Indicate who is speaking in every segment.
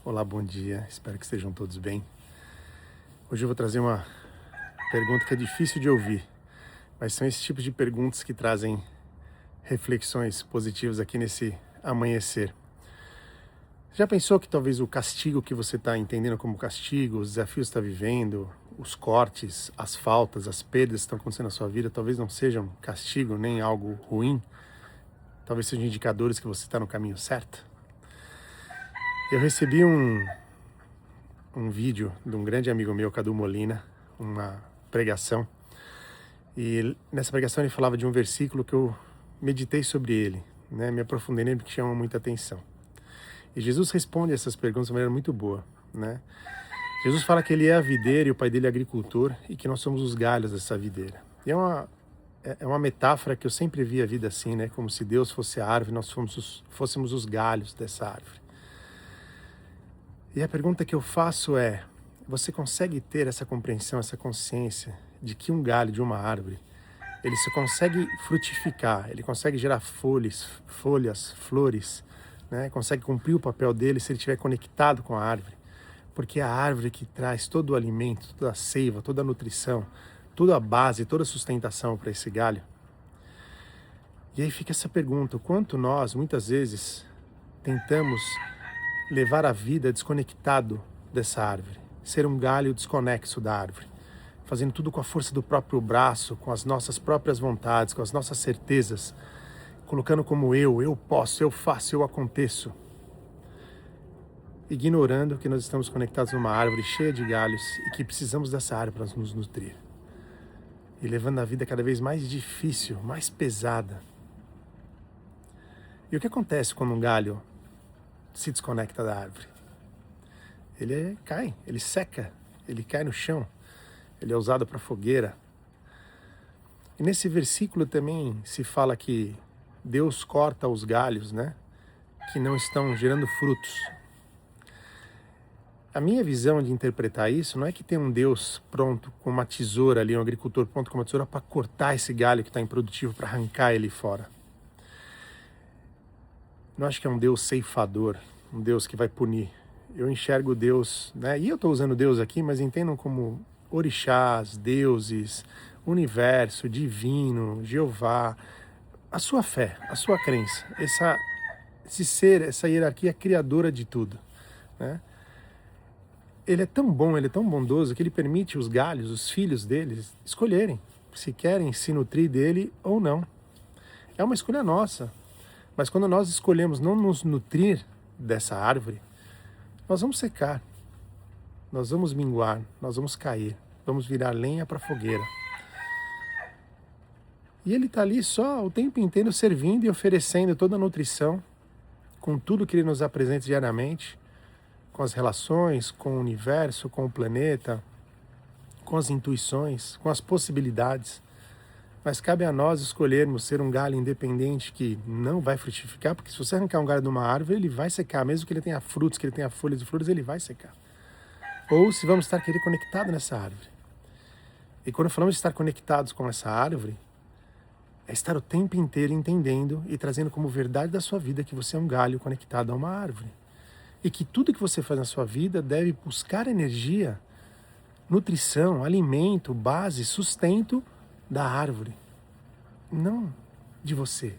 Speaker 1: Olá, bom dia. Espero que estejam todos bem. Hoje eu vou trazer uma pergunta que é difícil de ouvir, mas são esses tipos de perguntas que trazem reflexões positivas aqui nesse amanhecer. Já pensou que talvez o castigo que você está entendendo como castigo, os desafios que está vivendo, os cortes, as faltas, as perdas que estão acontecendo na sua vida, talvez não sejam castigo nem algo ruim? Talvez sejam indicadores que você está no caminho certo? Eu recebi um vídeo de um grande amigo meu, Cadu Molina, uma pregação. E nessa pregação ele falava de um versículo que eu meditei sobre ele, né? Me aprofundei nele porque chama muita atenção. E Jesus responde essas perguntas de maneira muito boa, né? Jesus fala que ele é a videira e o pai dele é agricultor e que nós somos os galhos dessa videira. E é uma metáfora que eu sempre vi a vida assim, né? Como se Deus fosse a árvore e nós fôssemos os galhos dessa árvore. E a pergunta que eu faço é: você consegue ter essa compreensão, essa consciência de que um galho de uma árvore, ele se consegue frutificar, ele consegue gerar folhas, flores, né? Consegue cumprir o papel dele se ele estiver conectado com a árvore? Porque é a árvore que traz todo o alimento, toda a seiva, toda a nutrição, toda a base, toda a sustentação para esse galho. E aí fica essa pergunta: o quanto nós, muitas vezes, tentamos levar a vida desconectado dessa árvore, ser um galho desconexo da árvore, fazendo tudo com a força do próprio braço, com as nossas próprias vontades, com as nossas certezas, colocando como eu posso, eu faço, eu aconteço, ignorando que nós estamos conectados numa árvore cheia de galhos e que precisamos dessa árvore para nos nutrir, e levando a vida cada vez mais difícil, mais pesada. E o que acontece quando um galho se desconecta da árvore? Ele cai, ele seca, ele cai no chão, ele é usado para fogueira. E nesse versículo também se fala que Deus corta os galhos, né, que não estão gerando frutos. A minha visão de interpretar isso não é que tem um Deus pronto com uma tesoura ali, um agricultor pronto com uma tesoura para cortar esse galho que está improdutivo, para arrancar ele fora. Não acho que é um Deus ceifador, um Deus que vai punir. Eu enxergo Deus, né? E eu estou usando Deus aqui, mas entendam como orixás, deuses, universo, divino, Jeová, a sua fé, a sua crença, esse ser, essa hierarquia criadora de tudo, né? Ele é tão bom, ele é tão bondoso que ele permite os galhos, os filhos deles, escolherem se querem se nutrir dele ou não. É uma escolha nossa. Mas quando nós escolhemos não nos nutrir dessa árvore, nós vamos secar, nós vamos minguar, nós vamos cair, vamos virar lenha para fogueira. E ele está ali só o tempo inteiro servindo e oferecendo toda a nutrição, com tudo que ele nos apresenta diariamente, com as relações, com o universo, com o planeta, com as intuições, com as possibilidades. Mas cabe a nós escolhermos ser um galho independente que não vai frutificar, porque se você arrancar um galho de uma árvore, ele vai secar, mesmo que ele tenha frutos, que ele tenha folhas e flores, ele vai secar. Ou se vamos estar querer conectado nessa árvore. E quando falamos de estar conectados com essa árvore, é estar o tempo inteiro entendendo e trazendo como verdade da sua vida que você é um galho conectado a uma árvore. E que tudo que você faz na sua vida deve buscar energia, nutrição, alimento, base, sustento da árvore, não de você,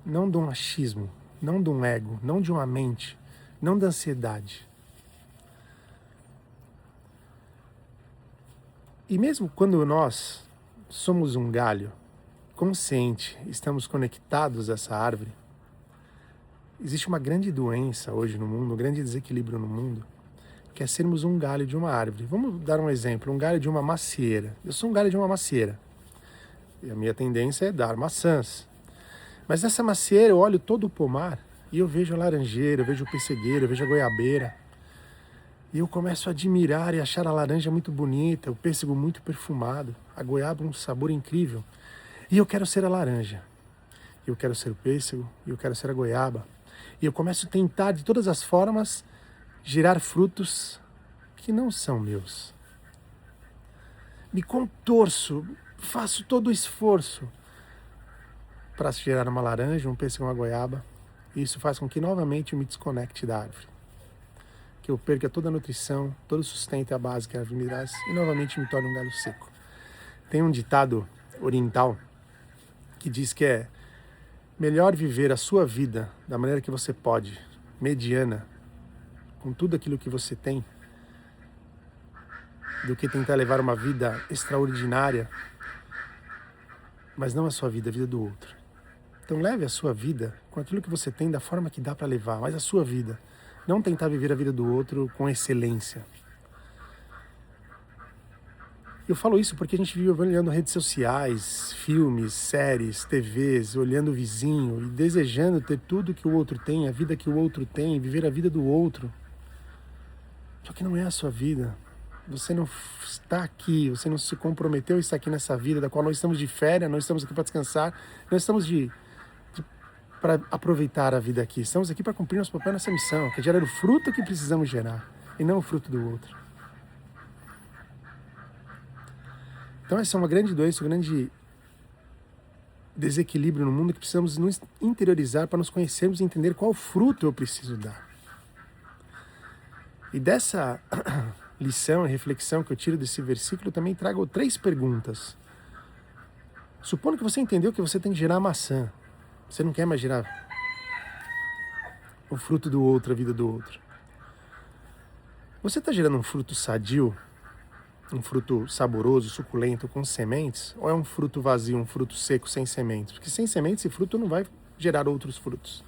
Speaker 1: não de um achismo, não de um ego, não de uma mente, não da ansiedade. E mesmo quando nós somos um galho consciente, estamos conectados a essa árvore, existe uma grande doença hoje no mundo, um grande desequilíbrio no mundo, que é sermos um galho de uma árvore. Vamos dar um exemplo, um galho de uma macieira. Eu sou um galho de uma macieira. E a minha tendência é dar maçãs. Mas nessa macieira eu olho todo o pomar e eu vejo a laranjeira, eu vejo o pessegueiro, eu vejo a goiabeira. E eu começo a admirar e achar a laranja muito bonita, o pêssego muito perfumado, a goiaba um sabor incrível. E eu quero ser a laranja. Eu quero ser o pêssego, e eu quero ser a goiaba. E eu começo a tentar de todas as formas gerar frutos que não são meus. Me contorço, faço todo o esforço para gerar uma laranja, um pêssego, uma goiaba. E isso faz com que novamente eu me desconecte da árvore. que eu perca toda a nutrição, todo o sustento e a base que a árvore me traz e novamente me torne um galho seco. Tem um ditado oriental que diz que é melhor viver a sua vida da maneira que você pode, mediana, com tudo aquilo que você tem, do que tentar levar uma vida extraordinária, mas não a sua vida, a vida do outro. Então leve a sua vida com aquilo que você tem da forma que dá para levar, mas a sua vida. Não tentar viver a vida do outro com excelência. Eu falo isso porque a gente vive olhando redes sociais, filmes, séries, TVs, olhando o vizinho e desejando ter tudo que o outro tem, a vida que o outro tem, viver a vida do outro. Só que não é a sua vida. Você não está aqui, você não se comprometeu a estar aqui nessa vida da qual nós estamos de férias, nós estamos aqui para descansar, nós estamos para aproveitar a vida aqui. Estamos aqui para cumprir nosso papel nessa missão, que é gerar o fruto que precisamos gerar, e não o fruto do outro. Então essa é uma grande doença, um grande desequilíbrio no mundo que precisamos nos interiorizar para nos conhecermos e entender qual fruto eu preciso dar. E dessa lição e reflexão que eu tiro desse versículo, eu também trago 3 perguntas. Supondo que você entendeu que você tem que gerar maçã, você não quer mais gerar o fruto do outro, a vida do outro. Você está gerando um fruto sadio, um fruto saboroso, suculento, com sementes, ou é um fruto vazio, um fruto seco, sem sementes? Porque sem sementes esse fruto não vai gerar outros frutos.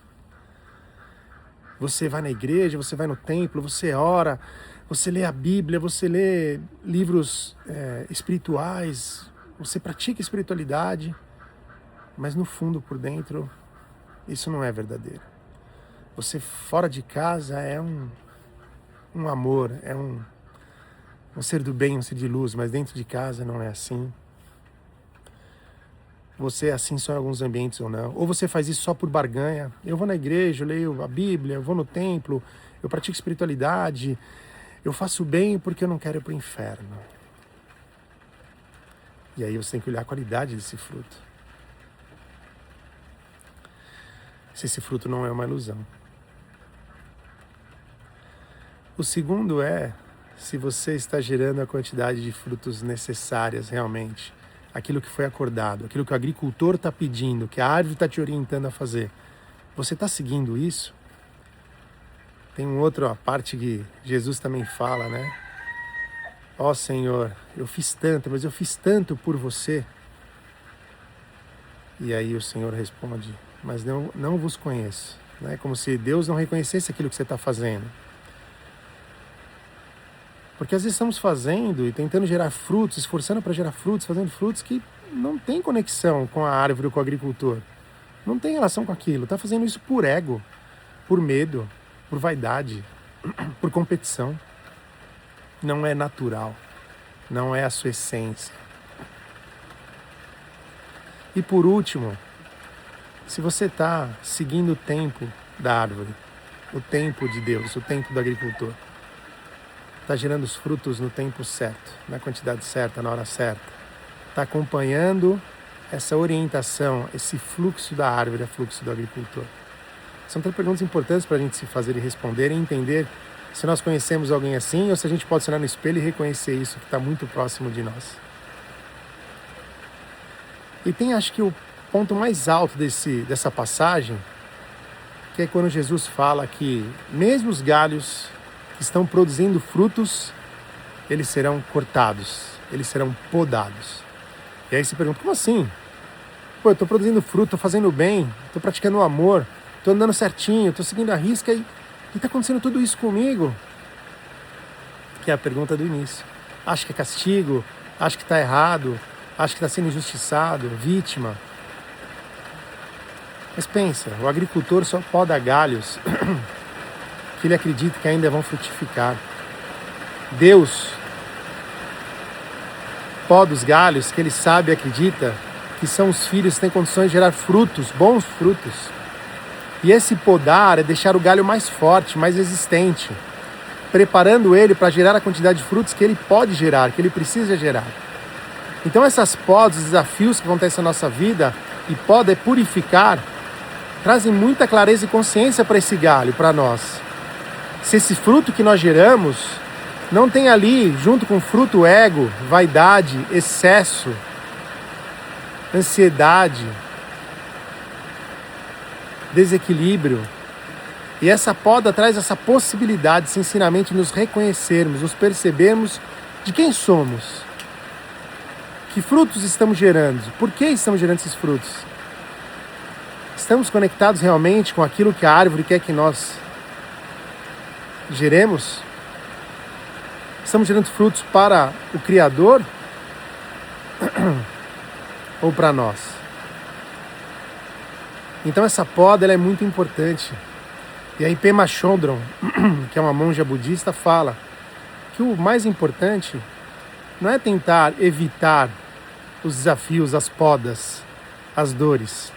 Speaker 1: Você vai na igreja, você vai no templo, você ora, você lê a Bíblia, você lê livros espirituais, você pratica espiritualidade, mas no fundo, por dentro, isso não é verdadeiro. Você fora de casa é um amor, é um ser do bem, um ser de luz, mas dentro de casa não é assim. Você é assim só em alguns ambientes ou não. Ou você faz isso só por barganha. Eu vou na igreja, eu leio a Bíblia, eu vou no templo, eu pratico espiritualidade, eu faço bem porque eu não quero ir para o inferno. E aí você tem que olhar a qualidade desse fruto. Se esse fruto não é uma ilusão. O segundo é se você está gerando a quantidade de frutos necessárias realmente. Aquilo que foi acordado, aquilo que o agricultor está pedindo, que a árvore está te orientando a fazer. Você está seguindo isso? Tem outra parte que Jesus também fala, né? Ó Senhor, eu fiz tanto, mas eu fiz tanto por você. E aí o Senhor responde, mas não vos conheço. Né? Como se Deus não reconhecesse aquilo que você está fazendo. Porque às vezes estamos fazendo e tentando gerar frutos, esforçando para gerar frutos, fazendo frutos que não tem conexão com a árvore ou com o agricultor. Não tem relação com aquilo. Está fazendo isso por ego, por medo, por vaidade, por competição. Não é natural. Não é a sua essência. E por último, se você está seguindo o tempo da árvore, o tempo de Deus, o tempo do agricultor, está gerando os frutos no tempo certo, na quantidade certa, na hora certa, está acompanhando essa orientação, esse fluxo da árvore, o fluxo do agricultor. São 3 perguntas importantes para a gente se fazer e responder e entender se nós conhecemos alguém assim ou se a gente pode se olhar no espelho e reconhecer isso que está muito próximo de nós. E tem, acho que, o ponto mais alto dessa passagem, que é quando Jesus fala que mesmo os galhos que estão produzindo frutos, eles serão cortados, eles serão podados. E aí você pergunta, como assim? Pô, eu estou produzindo fruto, estou fazendo bem, estou praticando o amor, estou andando certinho, estou seguindo a risca e está acontecendo tudo isso comigo? Que é a pergunta do início. Acho que é castigo, acho que está errado, acho que está sendo injustiçado, vítima. Mas pensa, o agricultor só poda galhos que ele acredita que ainda vão frutificar. Deus poda os galhos que ele sabe e acredita que são os filhos que têm condições de gerar frutos, bons frutos. E esse podar é deixar o galho mais forte, mais resistente, preparando ele para gerar a quantidade de frutos que ele pode gerar, que ele precisa gerar. Então essas podas, os desafios que acontecem na nossa vida, e poda é purificar, trazem muita clareza e consciência para esse galho, para nós. Se esse fruto que nós geramos não tem ali, junto com o fruto, ego, vaidade, excesso, ansiedade, desequilíbrio. E essa poda traz essa possibilidade, sinceramente, de nos reconhecermos, nos percebermos de quem somos. Que frutos estamos gerando? Por que estamos gerando esses frutos? Estamos conectados realmente com aquilo que a árvore quer que nós geremos? Estamos gerando frutos para o Criador ou para nós? Então essa poda ela é muito importante. E aí Pema Chodron, que é uma monja budista, fala que o mais importante não é tentar evitar os desafios, as podas, as dores.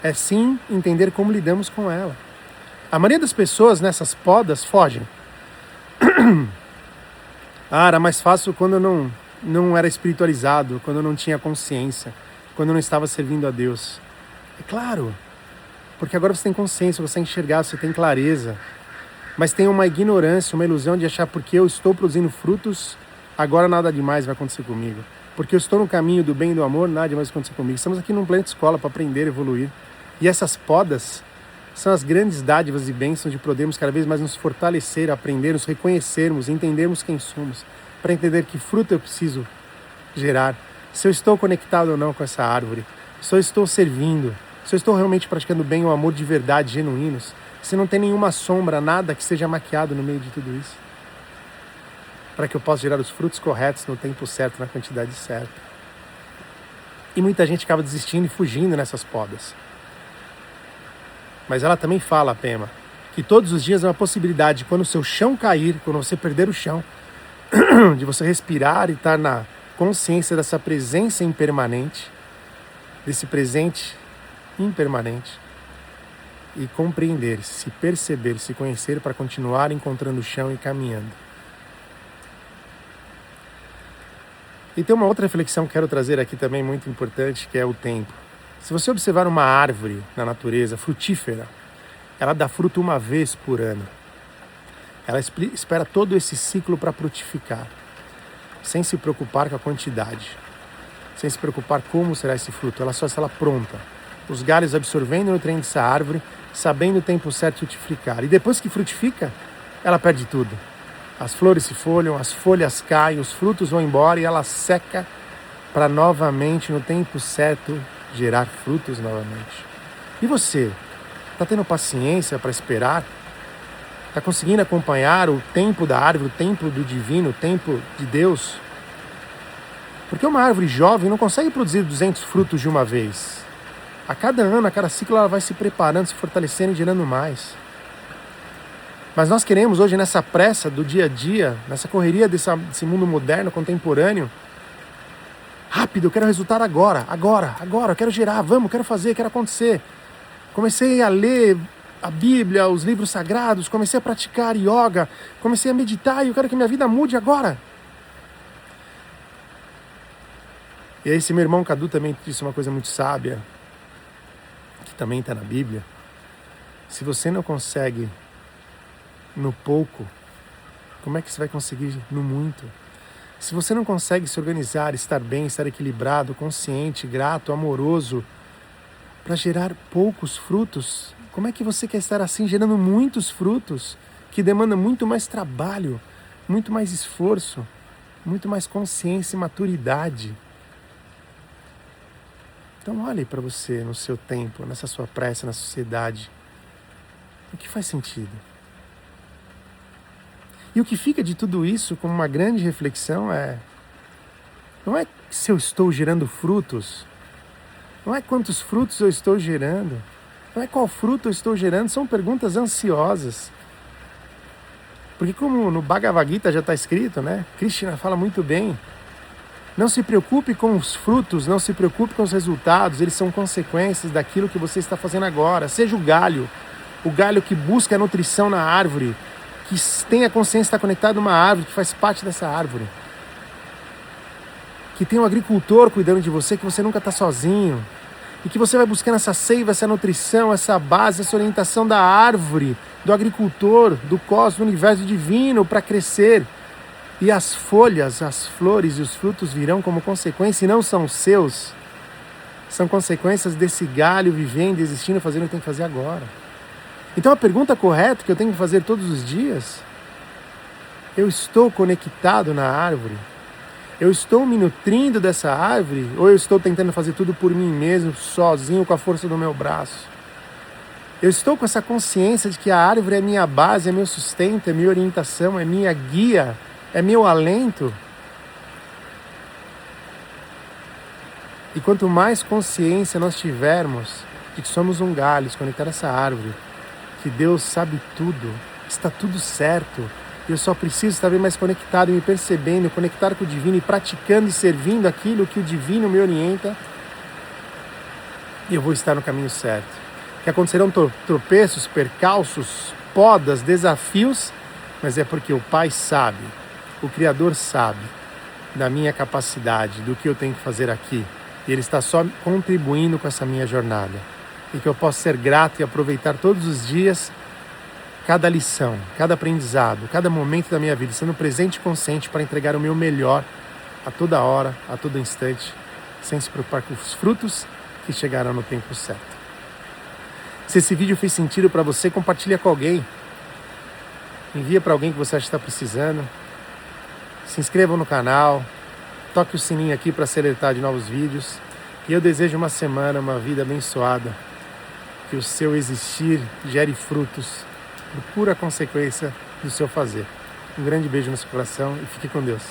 Speaker 1: É sim entender como lidamos com ela. A maioria das pessoas nessas podas fogem. Era mais fácil quando eu não era espiritualizado, quando eu não tinha consciência, quando eu não estava servindo a Deus. É claro, porque agora você tem consciência, você enxergar, você tem clareza. Mas tem uma ignorância, uma ilusão de achar porque eu estou produzindo frutos, agora nada demais vai acontecer comigo. Porque eu estou no caminho do bem e do amor, nada demais vai acontecer comigo. Estamos aqui num planeta escola para aprender, evoluir. E essas podas são as grandes dádivas e bênçãos de podermos cada vez mais nos fortalecer, aprender, nos reconhecermos, entendermos quem somos, para entender que fruto eu preciso gerar, se eu estou conectado ou não com essa árvore, se eu estou servindo, se eu estou realmente praticando bem o amor de verdade, genuínos, se não tem nenhuma sombra, nada que seja maquiado no meio de tudo isso, para que eu possa gerar os frutos corretos no tempo certo, na quantidade certa. E muita gente acaba desistindo e fugindo nessas podas. Mas ela também fala, Pema, que todos os dias é uma possibilidade, quando o seu chão cair, quando você perder o chão, de você respirar e estar na consciência dessa presença impermanente, desse presente impermanente, e compreender, se perceber, se conhecer para continuar encontrando o chão e caminhando. E tem uma outra reflexão que quero trazer aqui também muito importante, que é o tempo. Se você observar uma árvore na natureza frutífera, ela dá fruto uma vez por ano. Ela espera todo esse ciclo para frutificar, sem se preocupar com a quantidade, sem se preocupar como será esse fruto. Ela só está lá pronta. Os galhos absorvendo o nutriente dessa árvore, sabendo o tempo certo de frutificar. E depois que frutifica, ela perde tudo. As flores se folham, as folhas caem, os frutos vão embora e ela seca para novamente, no tempo certo, gerar frutos novamente. E você? Está tendo paciência para esperar? Está conseguindo acompanhar o tempo da árvore, o tempo do divino, o tempo de Deus? Porque uma árvore jovem não consegue produzir 200 frutos de uma vez. A cada ano, a cada ciclo, ela vai se preparando, se fortalecendo e gerando mais. Mas nós queremos hoje, nessa pressa do dia a dia, nessa correria desse mundo moderno, contemporâneo, rápido, eu quero resultado agora, eu quero gerar, vamos, quero fazer, quero acontecer. Comecei a ler a Bíblia, os livros sagrados, comecei a praticar yoga, comecei a meditar e eu quero que minha vida mude agora. E aí esse meu irmão Cadu também disse uma coisa muito sábia, que também está na Bíblia. Se você não consegue no pouco, como é que você vai conseguir no muito? Se você não consegue se organizar, estar bem, estar equilibrado, consciente, grato, amoroso, para gerar poucos frutos, como é que você quer estar assim, gerando muitos frutos, que demanda muito mais trabalho, muito mais esforço, muito mais consciência e maturidade? Então olhe para você no seu tempo, nessa sua pressa, na sociedade. O que faz sentido? E o que fica de tudo isso como uma grande reflexão não é se eu estou gerando frutos, não é quantos frutos eu estou gerando, não é qual fruto eu estou gerando, são perguntas ansiosas. Porque como no Bhagavad Gita já está escrito, né? Krishna fala muito bem, não se preocupe com os frutos, não se preocupe com os resultados, eles são consequências daquilo que você está fazendo agora. Seja o galho que busca a nutrição na árvore, que tem a consciência de estar conectado a uma árvore, que faz parte dessa árvore. Que tem um agricultor cuidando de você, que você nunca está sozinho. e que você vai buscando essa seiva, essa nutrição, essa base, essa orientação da árvore, do agricultor, do cosmos, do universo divino para crescer. E as folhas, as flores e os frutos virão como consequência e não são seus. São consequências desse galho vivendo, existindo, fazendo o que tem que fazer agora. Então a pergunta correta que eu tenho que fazer todos os dias: eu estou conectado na árvore? Eu estou me nutrindo dessa árvore? Ou eu estou tentando fazer tudo por mim mesmo, sozinho, com a força do meu braço? Eu estou com essa consciência de que a árvore é minha base, é meu sustento, é minha orientação, é minha guia, é meu alento? E quanto mais consciência nós tivermos de que somos um galho, conectado a essa árvore, que Deus sabe tudo, está tudo certo, e eu só preciso estar bem mais conectado, me percebendo, conectar com o divino e praticando e servindo aquilo que o divino me orienta, e eu vou estar no caminho certo. Que acontecerão tropeços, percalços, podas, desafios, mas é porque o Pai sabe, o Criador sabe da minha capacidade, do que eu tenho que fazer aqui. E Ele está só contribuindo com essa minha jornada. E que eu possa ser grato e aproveitar todos os dias cada lição, cada aprendizado, cada momento da minha vida, sendo presente e consciente para entregar o meu melhor a toda hora, a todo instante, sem se preocupar com os frutos que chegarão no tempo certo. Se esse vídeo fez sentido para você, compartilha com alguém. Envia para alguém que você acha que está precisando. Se inscreva no canal. Toque o sininho aqui para ser alertado de novos vídeos. E eu desejo uma semana, uma vida abençoada. Que o seu existir gere frutos por pura consequência do seu fazer. Um grande beijo no seu coração e fique com Deus.